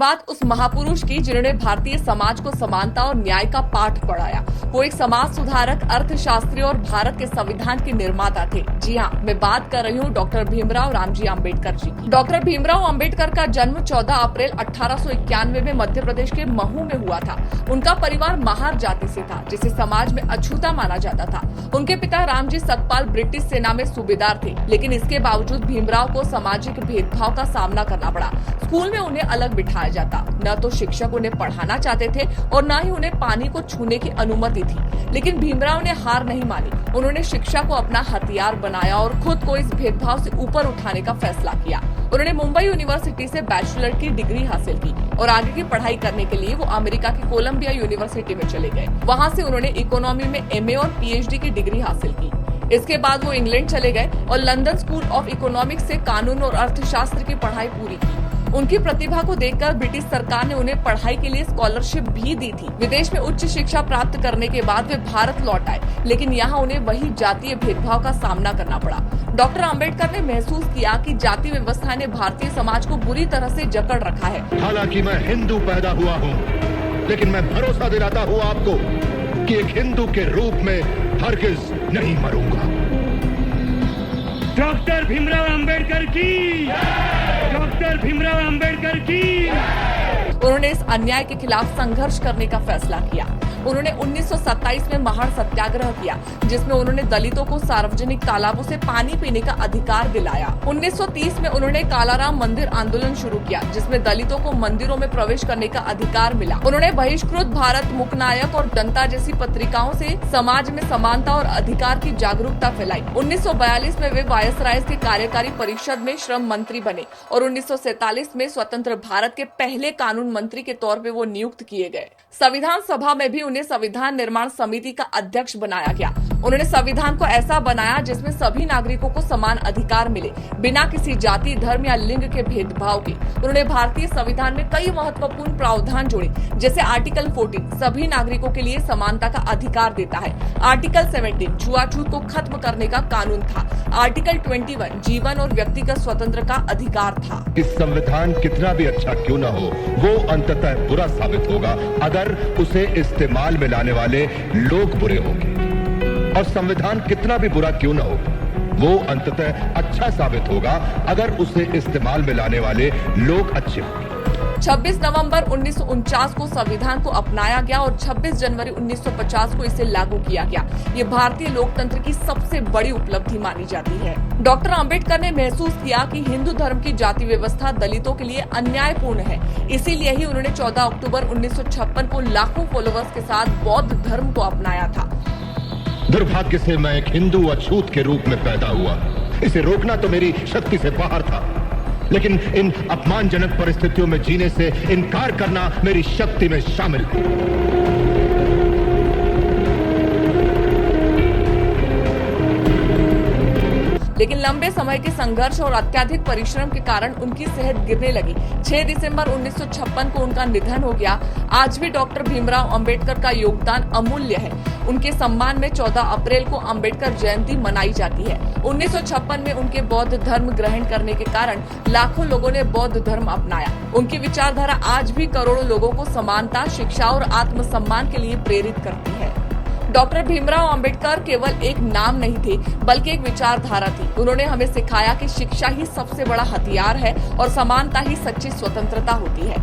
बात उस महापुरुष की जिन्होंने भारतीय समाज को समानता और न्याय का पाठ पढ़ाया। वो एक समाज सुधारक, अर्थशास्त्री और भारत के संविधान के निर्माता थे। जी हाँ, मैं बात कर रही हूँ डॉक्टर भीमराव रामजी अम्बेडकर जी की। डॉक्टर भीमराव अम्बेडकर का जन्म 14 अप्रैल 1891 में मध्य प्रदेश के महू में हुआ था। उनका परिवार महार जाति से था, जिसे समाज में अछूता माना जाता था। उनके पिता रामजी सतपाल ब्रिटिश सेना में सूबेदार थे, लेकिन इसके बावजूद भीमराव को सामाजिक भेदभाव का सामना करना पड़ा। स्कूल में उन्हें अलग बिठाया जाता, न तो शिक्षक उन्हें पढ़ाना चाहते थे और न ही उन्हें पानी को छूने की अनुमति थी। लेकिन भीमराव ने हार नहीं मानी। उन्होंने शिक्षा को अपना हथियार बनाया और खुद को इस भेदभाव से ऊपर उठाने का फैसला किया। उन्होंने मुंबई यूनिवर्सिटी से बैचलर की डिग्री हासिल की और आगे की पढ़ाई करने के लिए वो अमेरिका की कोलंबिया यूनिवर्सिटी में चले गए। वहाँ से उन्होंने इकोनॉमी में एमए और पीएचडी की डिग्री हासिल की। इसके बाद वो इंग्लैंड चले गए और लंदन स्कूल ऑफ इकोनॉमिक्स से कानून और अर्थशास्त्र की पढ़ाई पूरी की। उनकी प्रतिभा को देखकर ब्रिटिश सरकार ने उन्हें पढ़ाई के लिए स्कॉलरशिप भी दी थी। विदेश में उच्च शिक्षा प्राप्त करने के बाद वे भारत लौट आए, लेकिन यहाँ उन्हें वही जातीय भेदभाव का सामना करना पड़ा। डॉक्टर अम्बेडकर ने महसूस किया कि जाति व्यवस्था ने भारतीय समाज को बुरी तरह से जकड़ रखा है। हालांकि मैं हिंदू पैदा हुआ हूँ, लेकिन मैं भरोसा दिलाता हूँ आपको कि एक हिंदू के रूप में हरगिज नहीं मरूंगा। डॉक्टर भीमराव अम्बेडकर की, डॉक्टर भीमराव अम्बेडकर की। उन्होंने इस अन्याय के खिलाफ संघर्ष करने का फैसला किया। उन्होंने 1927 में महार सत्याग्रह किया, जिसमें उन्होंने दलितों को सार्वजनिक तालाबों से पानी पीने का अधिकार दिलाया। 1930 में उन्होंने कालाराम मंदिर आंदोलन शुरू किया, जिसमें दलितों को मंदिरों में प्रवेश करने का अधिकार मिला। उन्होंने बहिष्कृत भारत, मुकनायक और जनता जैसी पत्रिकाओं से समाज में समानता और अधिकार की जागरूकता फैलाई। 1942 में वे वायसराय के कार्यकारी परिषद में श्रम मंत्री बने और 1947 में स्वतंत्र भारत के पहले कानून मंत्री के तौर पे वो नियुक्त किए गए। संविधान सभा में भी उन्हें संविधान निर्माण समिति का अध्यक्ष बनाया गया। उन्होंने संविधान को ऐसा बनाया जिसमें सभी नागरिकों को समान अधिकार मिले, बिना किसी जाति, धर्म या लिंग के भेदभाव के। उन्होंने भारतीय संविधान में कई महत्वपूर्ण प्रावधान जोड़े, जैसे आर्टिकल 14 सभी नागरिकों के लिए समानता का अधिकार देता है। आर्टिकल 17 छुआछूत को खत्म करने का कानून था। आर्टिकल 21 जीवन और व्यक्तिगत स्वतंत्रता का अधिकार था। इस संविधान कितना भी अच्छा क्यों न हो, वो अंततः बुरा साबित होगा अगर उसे इस्तेमाल में लाने वाले लोग बुरे होंगे, और संविधान कितना भी बुरा क्यों न हो, वो अंततः अच्छा साबित होगा अगर उसे इस्तेमाल में लाने वाले लोग अच्छे होंगे। 26 नवंबर 1949 को संविधान को अपनाया गया और 26 जनवरी 1950 को इसे लागू किया गया। ये भारतीय लोकतंत्र की सबसे बड़ी उपलब्धि मानी जाती है। डॉक्टर अम्बेडकर ने महसूस किया कि हिंदू धर्म की जाति व्यवस्था दलितों के लिए अन्यायपूर्ण है। इसीलिए ही उन्होंने 14 अक्टूबर 1956 को लाखों फॉलोअर्स के साथ बौद्ध धर्म को अपनाया था। दुर्भाग्य से मैं एक हिंदू अछूत के रूप में पैदा हुआ। इसे रोकना तो मेरी शक्ति से बाहर था, लेकिन इन अपमानजनक परिस्थितियों में जीने से इनकार करना मेरी शक्ति में शामिल है। लेकिन लंबे समय के संघर्ष और अत्यधिक परिश्रम के कारण उनकी सेहत गिरने लगी। 6 दिसंबर 1956 को उनका निधन हो गया। आज भी डॉक्टर भीमराव अम्बेडकर का योगदान अमूल्य है। उनके सम्मान में 14 अप्रैल को अम्बेडकर जयंती मनाई जाती है। 1956 में उनके बौद्ध धर्म ग्रहण करने के कारण लाखों लोगों ने बौद्ध धर्म अपनाया। उनकी विचारधारा आज भी करोड़ों लोगों को समानता, शिक्षा और आत्मसम्मान के लिए प्रेरित करती है। डॉक्टर भीमराव अम्बेडकर केवल एक नाम नहीं थे, बल्कि एक विचारधारा थी। उन्होंने हमें सिखाया कि शिक्षा ही सबसे बड़ा हथियार है और समानता ही सच्ची स्वतंत्रता होती है।